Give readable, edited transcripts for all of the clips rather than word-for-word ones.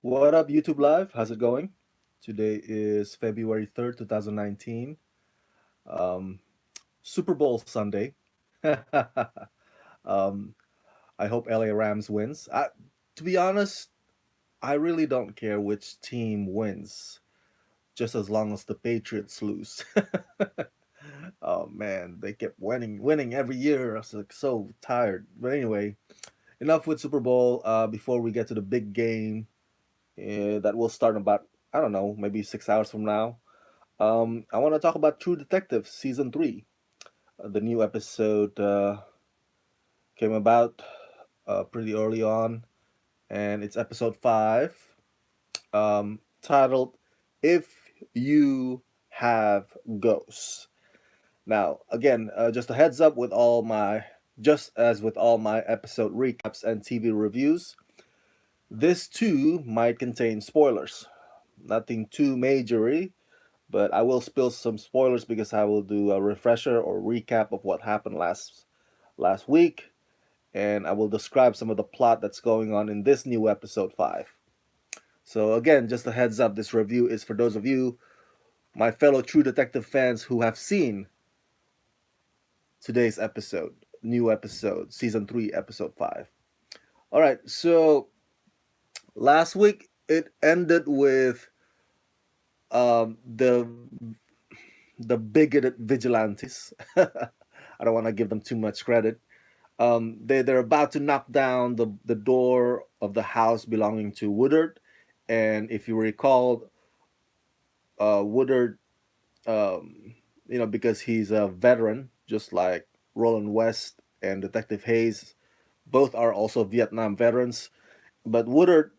What up, YouTube Live? How's it going? Today is February 3rd, 2019. Um, Super Bowl Sunday. um, I hope LA Rams wins. To be honest, I really don't care which team wins, just as long as the Patriots lose. Oh man, they kept winning every year. I was like so tired. But anyway, enough with Super Bowl. Before we get to the big game, that will start in about I don't know, maybe 6 hours from now. I want to talk about True Detective season three. The new episode came about pretty early on, and it's episode five, titled "If You Have Ghosts." Now, again, just a heads up with all my, just as with all my episode recaps and TV reviews, this too might contain spoilers. Nothing too majory, but I will spill some spoilers because I will do a refresher or recap of what happened last week, and I will describe some of the plot that's going on in this new episode 5. So again, just a heads up, this review is for those of you, my fellow True Detective fans who have seen today's episode, new episode, season 3, episode 5. All right, so last week it ended with the bigoted vigilantes. I don't want to give them too much credit. They're about to knock down the door of the house belonging to Woodard, and if you recall, Woodard, um, because he's a veteran, just like Roland West and Detective Hayes, both are also Vietnam veterans. But Woodard,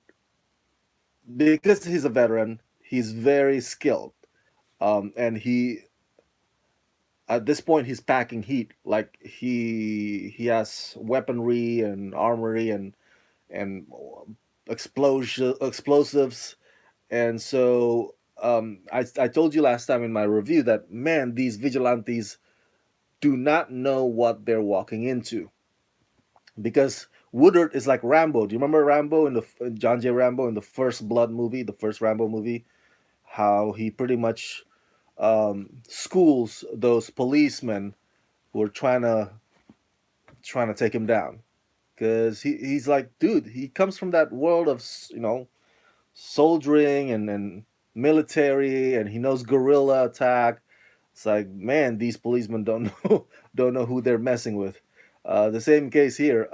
because he's a veteran, he's very skilled, and at this point he's packing heat. Like he has weaponry and armory and explosives. And so I told you last time in my review that, man, these vigilantes do not know what they're walking into, because Woodard is like Rambo. Do you remember Rambo in the John J. Rambo in the first Blood movie, the first Rambo movie? How he pretty much schools those policemen who are trying to take him down, because he's like, dude, he comes from that world of soldiering and military, and he knows guerrilla attack. It's like, man, these policemen don't know don't know who they're messing with. The same case here.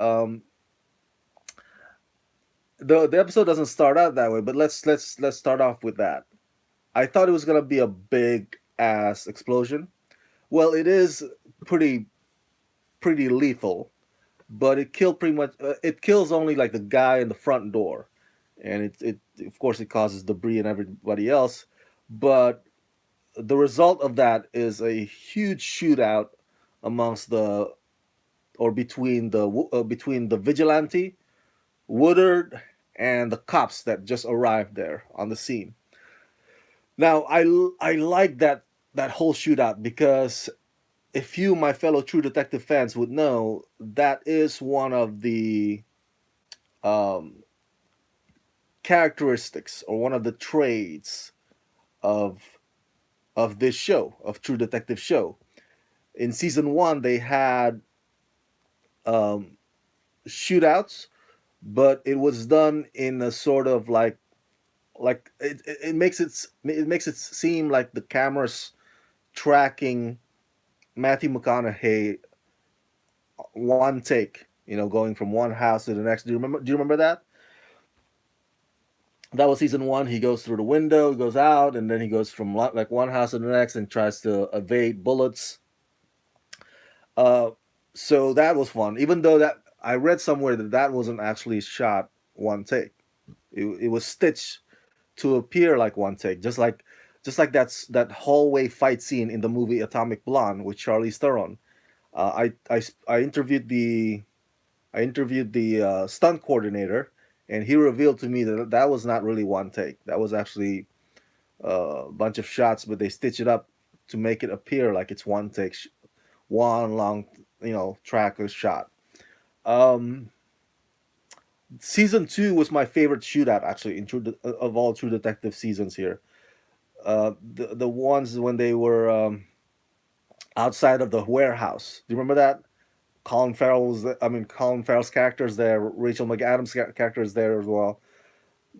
The episode doesn't start out that way, but let's start off with that. I thought it was gonna be a big ass explosion. Well, it is pretty pretty lethal, but it killed pretty much. It kills only like the guy in the front door, and it of course it causes debris and everybody else. But the result of that is a huge shootout amongst the or between the vigilante Woodard and the cops that just arrived there on the scene. Now I like that whole shootout because if you, my fellow True Detective fans, would know, that is one of the um, characteristics or one of the traits of this show, of True Detective show. In season one, they had um, shootouts, but it was done in a sort of like it makes it seem like the camera's tracking Matthew McConaughey one take, going from one house to the next. Do you remember that? That was season one. He goes through the window, he goes out, and then he goes from like one house to the next and tries to evade bullets. Uh, so that was fun. Even though that I read somewhere that that wasn't actually shot one take. It was stitched to appear like one take, just like that hallway fight scene in the movie Atomic Blonde with Charlize Theron. I interviewed the stunt coordinator, and he revealed to me that that was not really one take. That was actually a bunch of shots, but they stitch it up to make it appear like it's one take, one long, track or shot. Um, Season two was my favorite shootout actually in of all True Detective seasons here. The ones when they were outside of the warehouse. Do you remember that? Colin Farrell's, I mean, Colin Farrell's character is there. Rachel McAdams' character is there as well.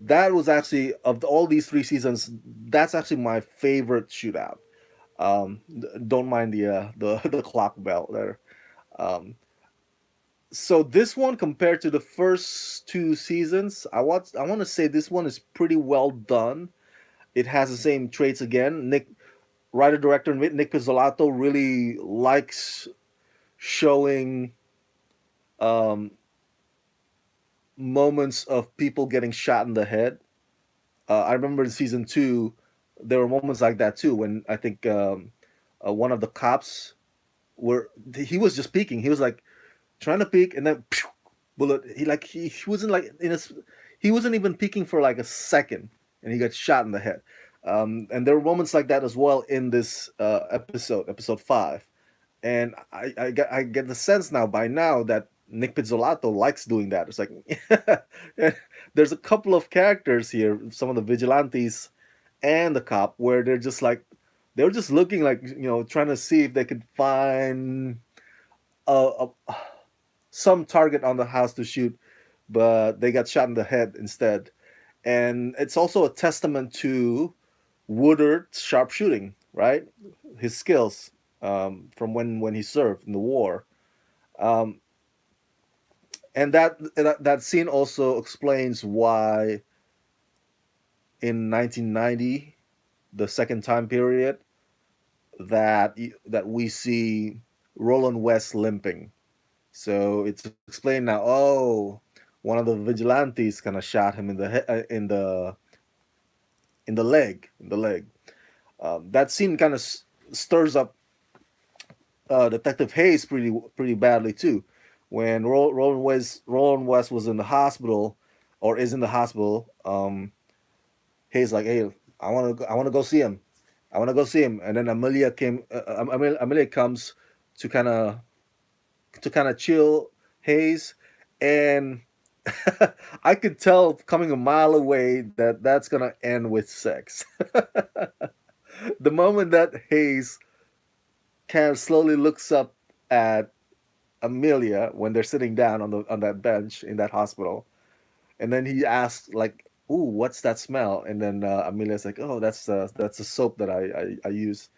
That was actually, of all these three seasons, that's actually my favorite shootout. Don't mind the the clock bell there. Um, so this one compared to the first two seasons, I want to say this one is pretty well done. It has the same traits again. Writer director Nick Pizzolatto really likes showing um, moments of people getting shot in the head. I remember in season two, there were moments like that too. When I think one of the cops were he was just peeking. He was like trying to peek, and then phew, bullet. He wasn't like in his. He wasn't even peeking for like a second, and he got shot in the head. And there were moments like that as well in this episode five. And I get the sense now by now that Nick Pizzolatto likes doing that. It's like there's a couple of characters here, some of the vigilantes and the cop, where they were just looking like trying to see if they could find a some target on the house to shoot, but they got shot in the head instead. And it's also a testament to Woodard's sharpshooting, right? His skills from when he served in the war. Um, and that scene also explains why in 1990, the second time period, that we see Roland West limping. So it's explained now. Oh, one of the vigilantes kind of shot him in the leg, that scene kind of stirs up Detective Hayes pretty badly too. When Roland West was in the hospital, or is in the hospital, Hayes like, hey, I want to go see him. I want to go see him. And then Amelia comes to kind of chill Hayes, and I could tell coming a mile away that that's gonna end with sex. The moment that Hayes kind of slowly looks up at Amelia when they're sitting down on that bench in that hospital, and then he asks like, "Ooh, what's that smell?" And then Amelia's like, "Oh, that's the soap that I use."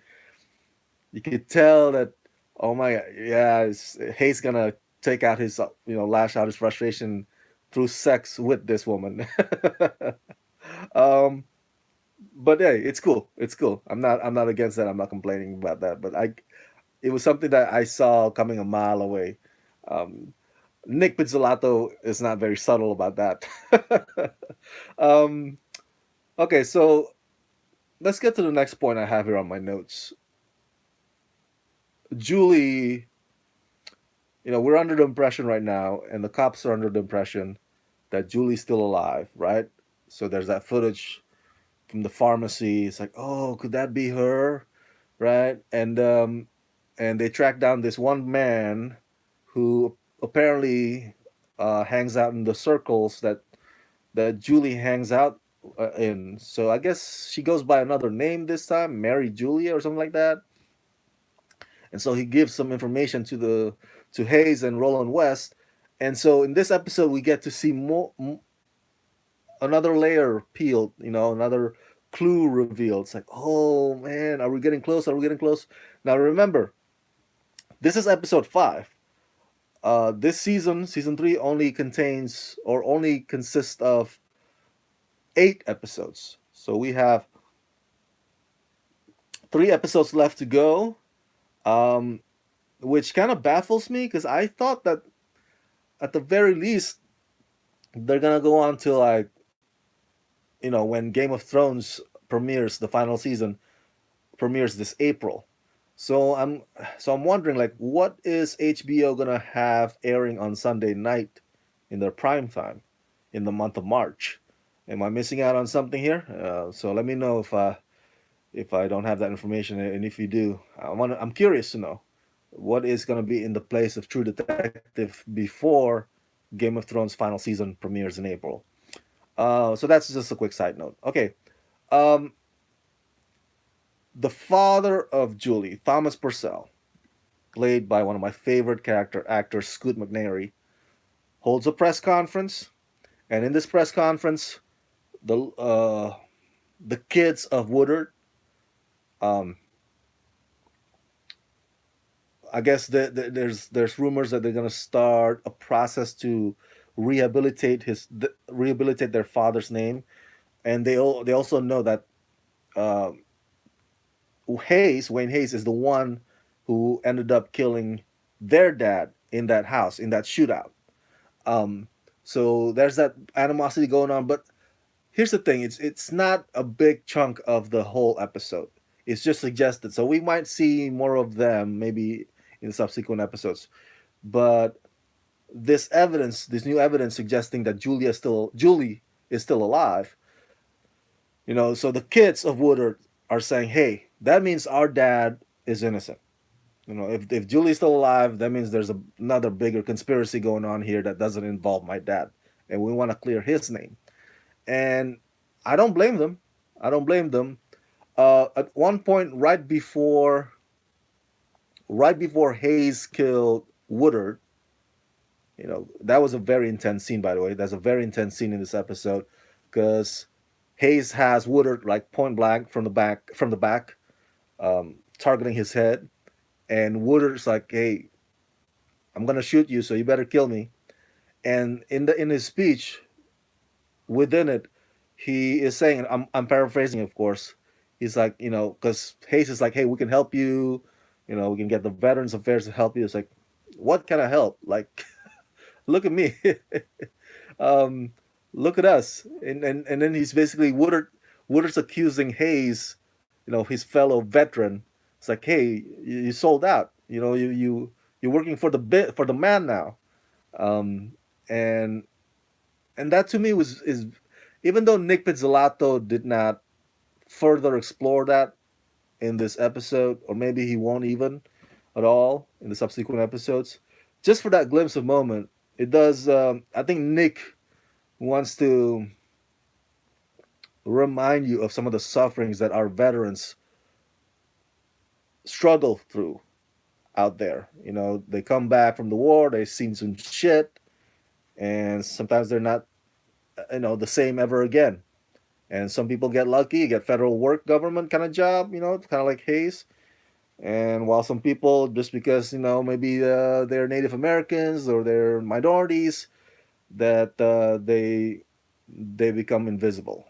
You could tell that. Oh my God, yeah, Hayes gonna take out his lash out his frustration through sex with this woman. um, but hey, it's cool. It's cool. I'm not against that. I'm not complaining about that. But it was something that I saw coming a mile away. Um, Nick Pizzolatto is not very subtle about that. um, okay, so let's get to the next point I have here on my notes. Julie, we're under the impression right now, and the cops are under the impression that Julie's still alive, right? So there's that footage from the pharmacy. It's like, oh, could that be her, right? And they track down this one man who apparently hangs out in the circles that Julie hangs out in. So I guess she goes by another name this time, Mary Julia or something like that. And so he gives some information to Hayes and Roland West. And so in this episode, we get to see another layer peeled, another clue revealed. It's like, oh man, are we getting close? Are we getting close? Now remember, this is episode five. This season three, only consists of 8 episodes. So we have 3 episodes left to go, um, which kind of baffles me because I thought that at the very least they're gonna go on to like when Game of Thrones premieres, the final season premieres this April. So I'm wondering like what is HBO gonna have airing on Sunday night in their prime time in the month of March? Am I missing out on something here? So let me know if I don't have that information, and if you do, I'm curious to know what is gonna be in the place of True Detective before Game of Thrones final season premieres in April. So that's just a quick side note. Okay. Um, the father of Julie, Thomas Purcell, played by one of my favorite character actors, Scoot McNairy, holds a press conference, and in this press conference, the kids of Woodard, um, I guess there's rumors that they're gonna start a process to rehabilitate their father's name, and they also know that uh, Wayne Hayes is the one who ended up killing their dad in that house in that shootout. Um, so there's that animosity going on. But here's the thing: it's not a big chunk of the whole episode. It's just suggested, so we might see more of them maybe in subsequent episodes. But this new evidence suggesting that Julie is still alive. So the kids of Woodard are saying, "Hey, that means our dad is innocent. If Julie's still alive, that means there's another bigger conspiracy going on here that doesn't involve my dad, and we want to clear his name." And I don't blame them. I don't blame them. At one point, right before Hayes killed Woodard, that was a very intense scene. By the way, there's a very intense scene in this episode because Hayes has Woodard like point blank from the back, targeting his head, and Woodard's like, "Hey, I'm gonna shoot you, so you better kill me." And in his speech, within it, he is saying, I'm paraphrasing, of course. He's like, because Hayes is like, "Hey, we can help you. We can get the Veterans Affairs to help you." It's like, what kind of help? Like, look at me. um, Look at us. And then he's basically Woodard's accusing Hayes, his fellow veteran. It's like, "Hey, you sold out. You're working for the man now." Um, and that to me was is even though Nick Pizzolatto did not further explore that in this episode, or maybe he won't even at all in the subsequent episodes, just for that glimpse of moment, it does. I think Nick wants to remind you of some of the sufferings that our veterans struggle through out there. They come back from the war, they've seen some shit, and sometimes they're not, the same ever again. And some people get lucky, get federal work, government kind of job, kind of like Hayes. And while some people, just because maybe they're Native Americans or they're minorities, that they become invisible,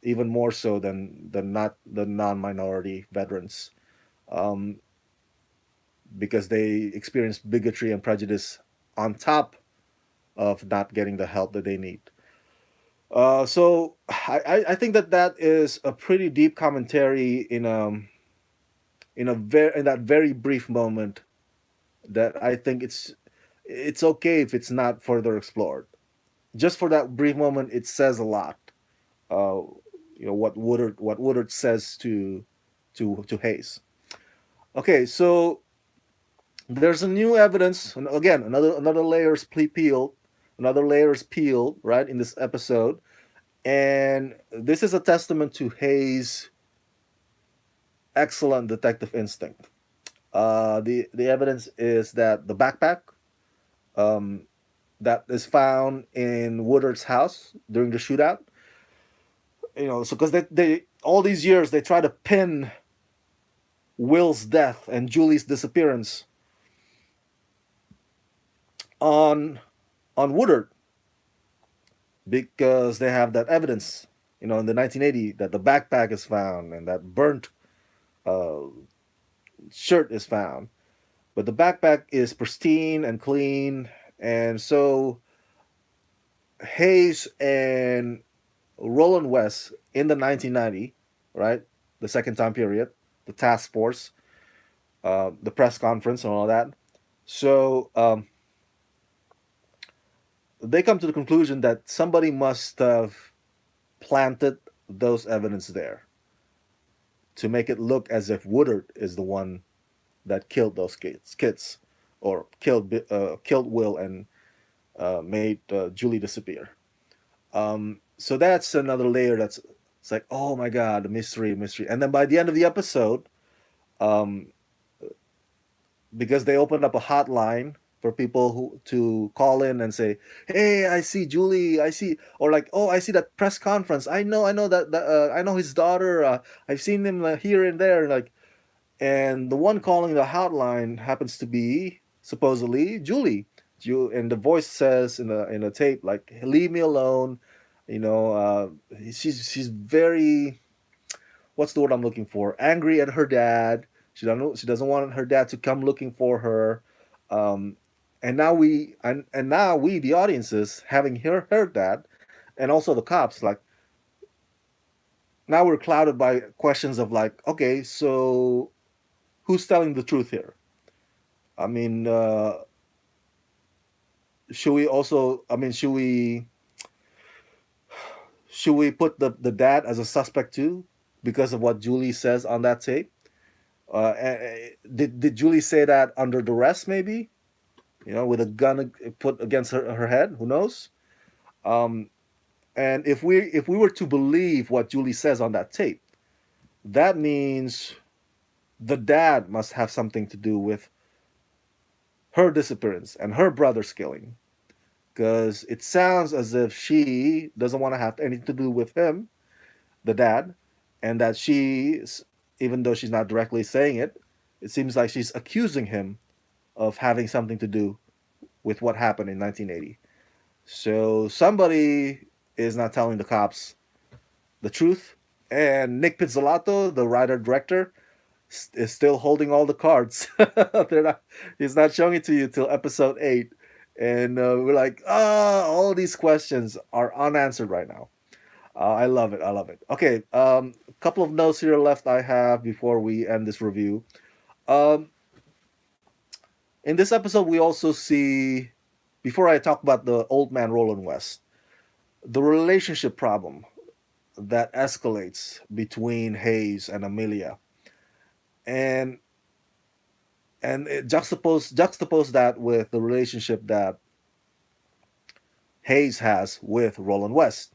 even more so than not the non-minority veterans, um, because they experience bigotry and prejudice on top of not getting the help that they need. So I think that is a pretty deep commentary in that very brief moment, that I think it's okay if it's not further explored. Just for that brief moment, it says a lot. Uh, what Woodard says to Hayes. Okay, so there's a new evidence, and again, another layers peeled, right, in this episode, and this is a testament to Hayes' excellent detective instinct. The evidence is that the backpack, um, that is found in Woodard's house during the shootout, so because they all these years they try to pin Will's death and Julie's disappearance on Woodard, because they have that evidence, in the 1980, that the backpack is found and that burnt uh, shirt is found. But the backpack is pristine and clean, and so Hayes and Roland West in the 1990, right, the second time period, the task force, the press conference, and all that. So they come to the conclusion that somebody must have planted those evidence there to make it look as if Woodard is the one that killed those kids, or killed Will made Julie disappear. So that's another layer. That's it's like, oh my god, the mystery, mystery. And then by the end of the episode, um, because they opened up a hotline for people who to call in and say, "Hey, I see Julie. I see," or like, "Oh, I see that press conference. I know I know his daughter. I've seen him here and there." Like, and the one calling the hotline happens to be supposedly Julie. And the voice says in the tape like, "Leave me alone." You know, she's very, what's the word I'm looking for? Angry at her dad. She doesn't want her dad to come looking for her. Um, and now we the audiences having heard that, and also the cops, like, now we're clouded by questions of like, okay, so who's telling the truth here? I mean, should we also? I mean, should we put the dad as a suspect too because of what Julie says on that tape? Did Julie say that under duress, maybe? You know, with a gun put against her head? Who knows? Um, and if we were to believe what Julie says on that tape, that means the dad must have something to do with her disappearance and her brother's killing, because it sounds as if she doesn't want to have anything to do with him, the dad, and that even though she's not directly saying it, it seems like she's accusing him of having something to do with what happened in 1980. So somebody is not telling the cops the truth, and Nick Pizzolatto, the writer director, is still holding all the cards. They're not. He's not showing it to you till episode 8, and we're like, all these questions are unanswered right now. I love it. I love it. Okay, a couple of notes here left I have before we end this review. Um, in this episode, we also see, before I talk about the old man Roland West, the relationship problem that escalates between Hayes and Amelia, and juxtapose that with the relationship that Hayes has with Roland West,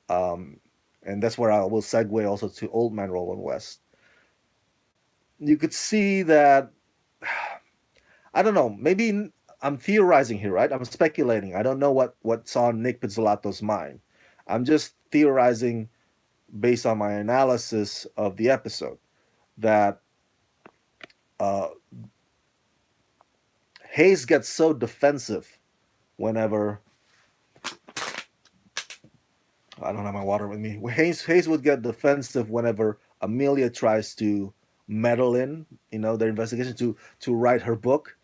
um, and that's where I will segue also to Old Man Roland West. You could see that, I don't know, maybe I'm theorizing here, right? I'm speculating. I don't know what's on Nick Pizzolatto's mind. I'm just theorizing based on my analysis of the episode that uh, Hayes gets so defensive whenever, I don't have my water with me. Hayes would get defensive whenever Amelia tries to meddle in, their investigation to write her book,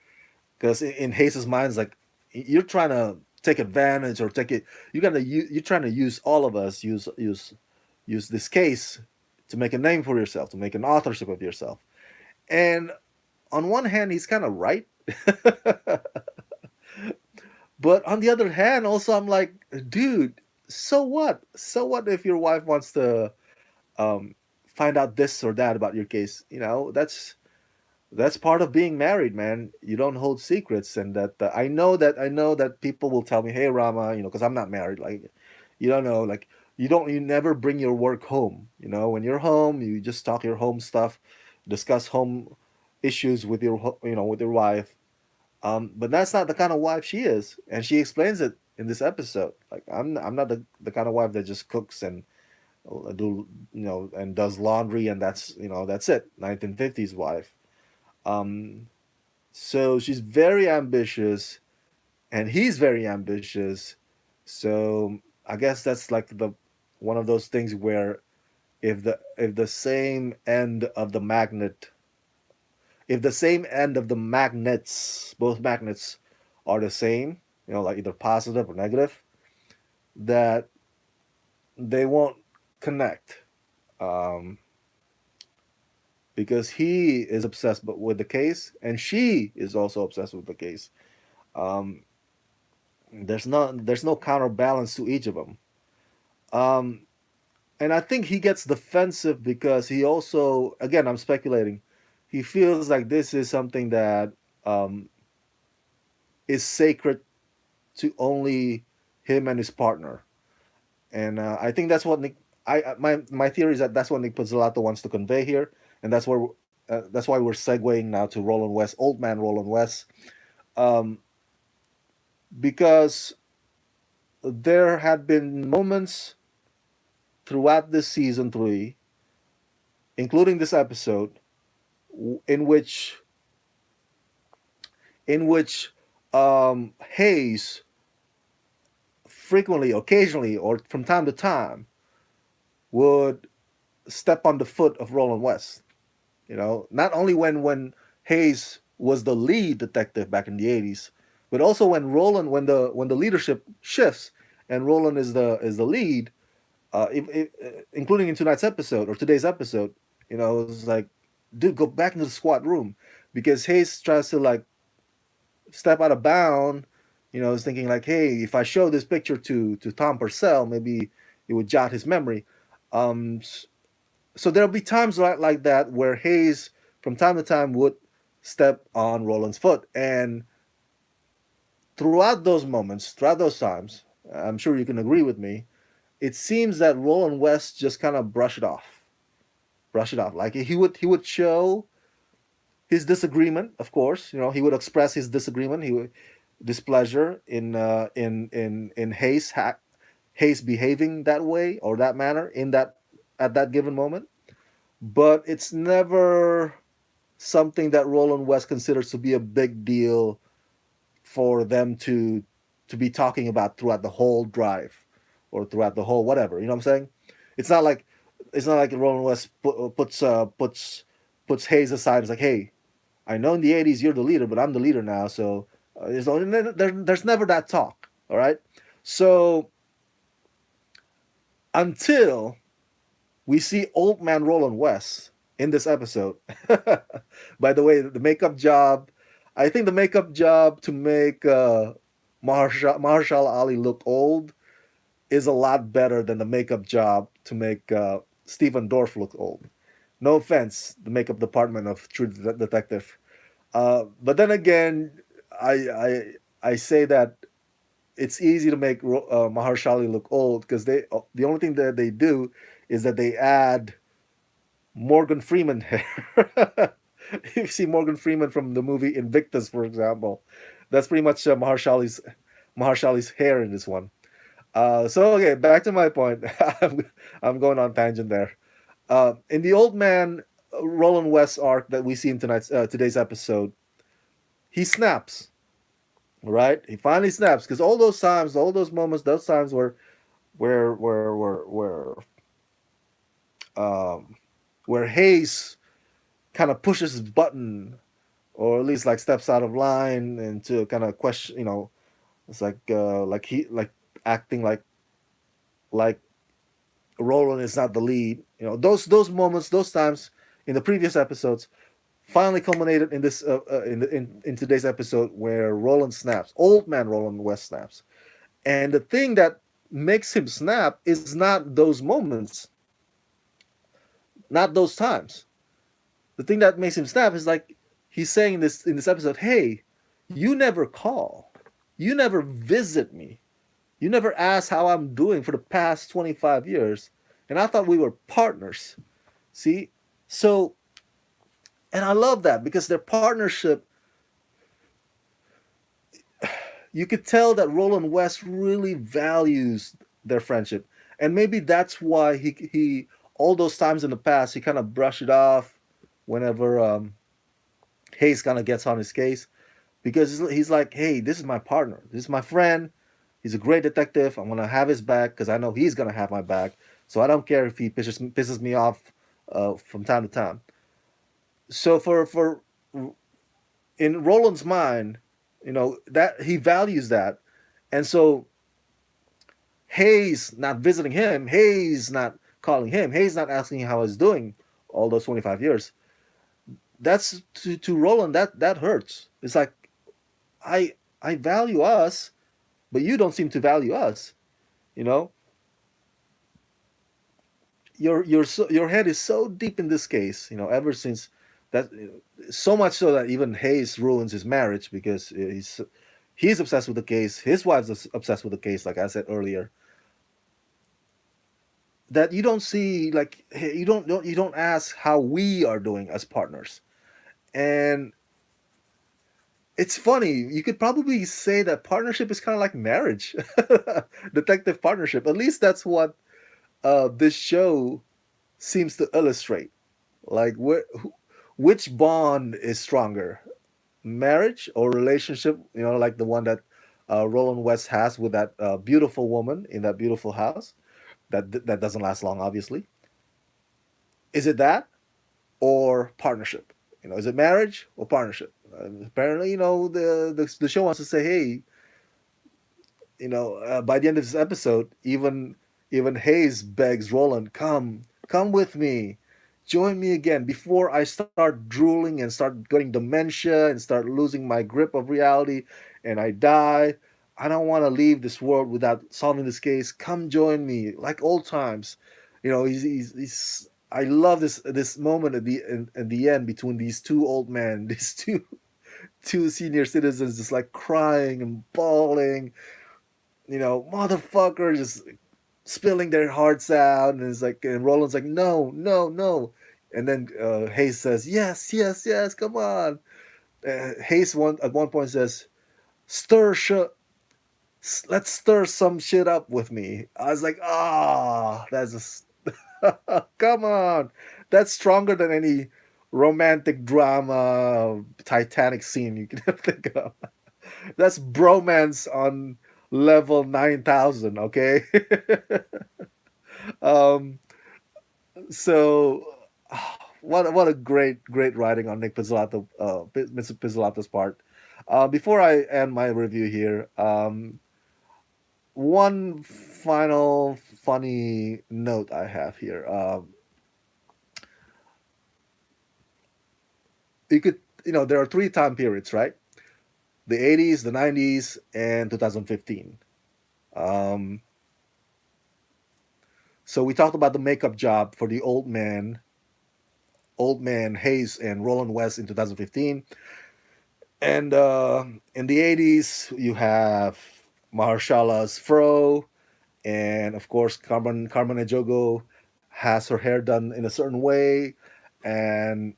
because in Hayes's mind, it's like, you're trying to take advantage or take it. You're trying to use all of us, use this case to make a name for yourself, to make an authorship of yourself. And on one hand, he's kind of right. But on the other hand, also, I'm like, dude, so what? So what if your wife wants to um, find out this or that about your case? That's part of being married, man. You don't hold secrets, and that I know that people will tell me, "Hey, Rama," because I'm not married. Like, you don't know, like, you never bring your work home. When you're home, you just talk your home stuff, discuss home issues with with your wife. But that's not the kind of wife she is, and she explains it in this episode. Like, I'm not the kind of wife that just cooks and do and does laundry, and that's it. 1950s wife. Um, so she's very ambitious, and he's very ambitious. So I guess that's like the one of those things where if the same end of the magnet, if the same end of the magnets, both magnets are the same, like either positive or negative, that they won't connect. Um, because he is obsessed with the case, and she is also obsessed with the case. Um, there's no counterbalance to each of them. Um, and I think he gets defensive because he also, again, I'm speculating, he feels like this is something that um, is sacred to only him and his partner. And I think that's what Nick. My theory is that that's what Nick Pizzolatto wants to convey here, and that's why we're segueing now to Roland West, old man Roland West, um, because there had been moments throughout this season 3, including this episode, in which in which Hayes frequently, occasionally, or from time to time would step on the foot of Roland West. Not only when Hayes was the lead detective back in the 80s, but also when the leadership shifts and Roland is the lead, including in tonight's episode or today's episode. It's like, dude, go back into the squad room, because Hayes tries to like step out of bound. Is thinking like, hey, if I show this picture to Tom Purcell, maybe it would jot his memory. Um, so there'll be times like that where Hayes, from time to time, would step on Roland's foot, and throughout those times, I'm sure you can agree with me. It seems that Roland West just kind of brush it off. Like he would show his disagreement. Of course, he would express his disagreement. He would displeasure in Hayes behaving that way or that manner in that at that given moment. But it's never something that Roland West considers to be a big deal for them to be talking about throughout the whole drive or throughout the whole whatever. You know what I'm saying? It's not like Roland West puts Hayes aside. It's like, hey, I know in the 80s you're the leader, but I'm the leader now. So there's never that talk. All right. So until we see old man Roland West in this episode. By the way, the makeup job, I think the makeup job to make Mahershala Ali look old is a lot better than the makeup job to make Stephen Dorff look old. No offense, the makeup department of True Detective. But then again, I, I I say that it's easy to make Mahershala look old because the only thing that they do is that they add Morgan Freeman hair. You see Morgan Freeman from the movie Invictus, for example. That's pretty much Mahershala's hair in this one. So okay, back to my point. I'm going on tangent there. In the old man Roland West arc that we see in today's episode, he snaps. Right? He finally snaps because all those times, all those moments, those times where um, where Hayes kind of pushes his button, or at least like steps out of line and to kind of question. It's like acting like Roland is not the lead. Those moments, those times in the previous episodes finally culminated in this in today's episode where Roland snaps, old man Roland West snaps. And the thing that makes him snap is not those moments, not those times. The thing that makes him snap is like he's saying this in this episode, hey, you never call. You never visit me. You never ask how I'm doing for the past 25 years. And I thought we were partners. See? So, and I love that because their partnership, you could tell that Roland West really values their friendship. And maybe that's why he all those times in the past, he kind of brushed it off whenever Hayes kind of gets on his case because he's like, hey, this is my partner. This is my friend. He's a great detective. I'm gonna have his back because I know he's gonna have my back. So I don't care if he pisses me off from time to time. So for in Roland's mind, that he values that, and so Hayes not visiting him, Hayes not calling him, Hayes not asking how he's doing all those 25 years. That's to Roland that hurts. It's like I value us, but you don't seem to value us. You know, your head is so deep in this case. Ever since that, so much so that even Hayes ruins his marriage because He's obsessed with the case. His wife's obsessed with the case, like I said earlier. That you don't see, like hey, you don't ask how we are doing as partners. And it's funny. You could probably say that partnership is kind of like marriage, detective partnership. At least that's what this show seems to illustrate. Like, which bond is stronger, marriage or relationship? You know, like the one that Roland West has with that beautiful woman in that beautiful house. That doesn't last long, obviously. Is it that or partnership? You know, is it marriage or partnership? Apparently, you know, the show wants to say, hey, you know, by the end of this episode, even Hayes begs Roland, come with me, join me again before I start drooling and start getting dementia and start losing my grip of reality, and I die. I don't want to leave this world without solving this case. Come join me, like old times. You know, he's I love this moment at the end between these two old men, these two senior citizens, just like crying and bawling, you know, motherfucker, just spilling their hearts out, and it's like, and Roland's like, no, no, no, and then Hayes says, yes, yes, yes, come on. Hayes at one point says, stir sh- let's stir some shit up with me. I was like, ah, that's a come on, that's stronger than any romantic drama Titanic scene you can think of. That's bromance on level 9,000, okay? um, so, what a great writing on Nick Pizzolatto, Mr. Pizzolatto's part. Before I end my review here, one final funny note I have here. You could, you know, there are three time periods, right? The 80s, the 90s, and 2015. Um, so we talked about the makeup job for the old man Hayes and Roland West in 2015. And in the 80s, you have Mahershala's fro, and of course, Carmen Ejogo has her hair done in a certain way, and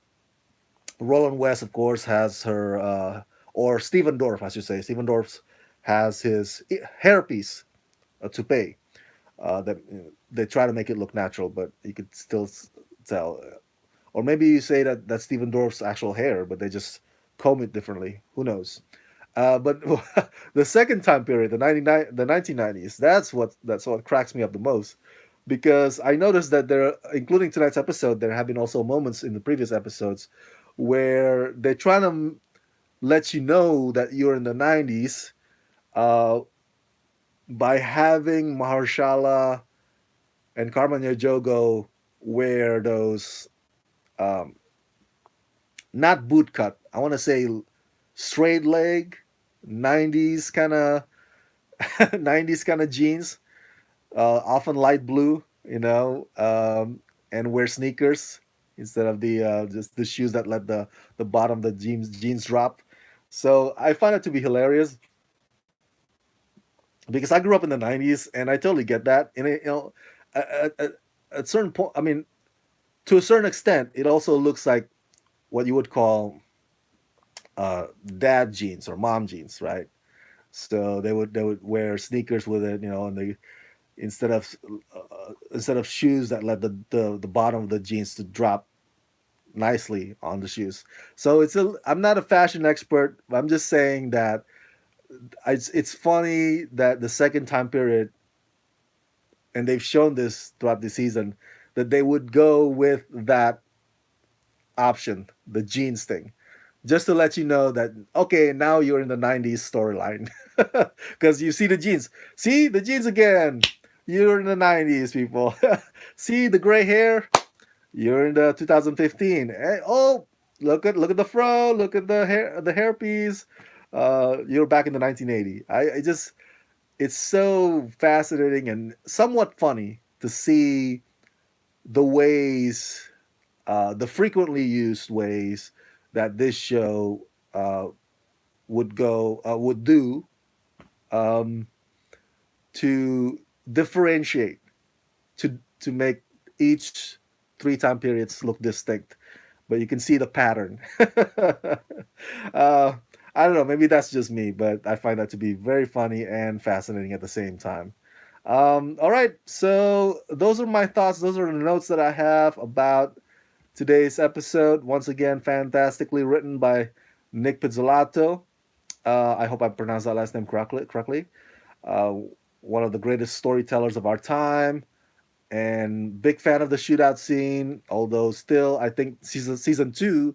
Roland West, of course, has her, or Steven Dorff, I should say. Steven Dorff has his hairpiece, a toupee. That they try to make it look natural, but you could still tell. Or maybe you say that that's Steven Dorff's actual hair, but they just comb it differently. Who knows? But the second time period, the 1990s, that's what cracks me up the most, because I noticed that there, including tonight's episode, there have been also moments in the previous episodes where they're trying to let you know that you're in the 90s uh, by having Mahershala and Carmen Jogo wear those um, not boot cut. I want to say straight leg, 90s kind of 90s kind of jeans, often light blue, you know, and wear sneakers instead of the just the shoes that let the bottom of the jeans drop. So I find it to be hilarious because I grew up in the 90s and I totally get that. And it, you know, at a certain point, I mean, to a certain extent, it also looks like what you would call dad jeans or mom jeans, right? So they would wear sneakers with it, you know, and they instead of shoes that let the bottom of the jeans to drop nicely on the shoes. So I'm not a fashion expert. I'm just saying that it's funny that the second time period, and they've shown this throughout the season, that they would go with that option, the jeans thing, just to let you know that okay, now you're in the 90s storyline. Because you see the jeans, see the jeans again, you're in the 90s, people. See the gray hair, you're in the 2015. Oh, look at the fro, look at the hairpiece, you're back in the 1980. I just, it's so fascinating and somewhat funny to see the ways, the frequently used ways that this show would do um, to differentiate, to make each three time periods look distinct, but you can see the pattern. uh, I don't know, maybe that's just me, but I find that to be very funny and fascinating at the same time. All right, so those are my thoughts. Those are the notes that I have about today's episode. Once again, fantastically written by Nick Pizzolatto. I hope I pronounced that last name correctly. Uh, One of the greatest storytellers of our time, and big fan of the shootout scene. Although still, I think season two,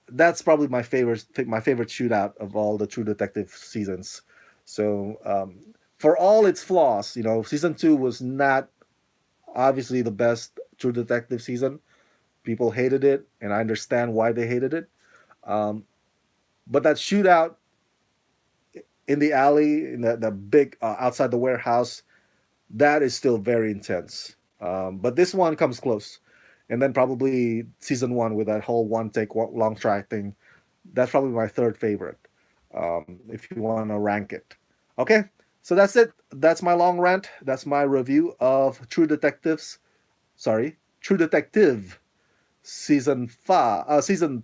that's probably my favorite shootout of all the True Detective seasons. So for all its flaws, season two was not obviously the best True Detective season. People hated it, and I understand why they hated it. Um, but that shootout in the alley, in the big outside the warehouse, that is still very intense. But this one comes close. And then probably season one with that whole one take long track thing. That's probably my third favorite, if you want to rank it. Okay, so that's it. That's my long rant. That's my review of True Detective season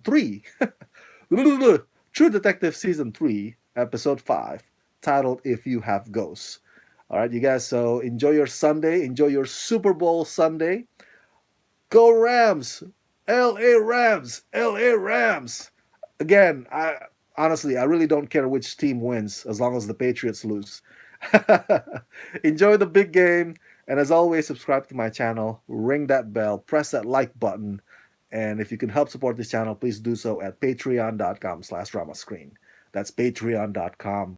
3. True Detective season 3, episode 5, titled "If You Have Ghosts." All right, you guys. So enjoy your Sunday. Enjoy your Super Bowl Sunday. Go Rams! L.A. Rams! L.A. Rams! Again, I really don't care which team wins as long as the Patriots lose. Enjoy the big game, and as always, subscribe to my channel, ring that bell, press that like button, and if you can help support this channel, please do so at patreon.com/dramascreen. That's patreon.com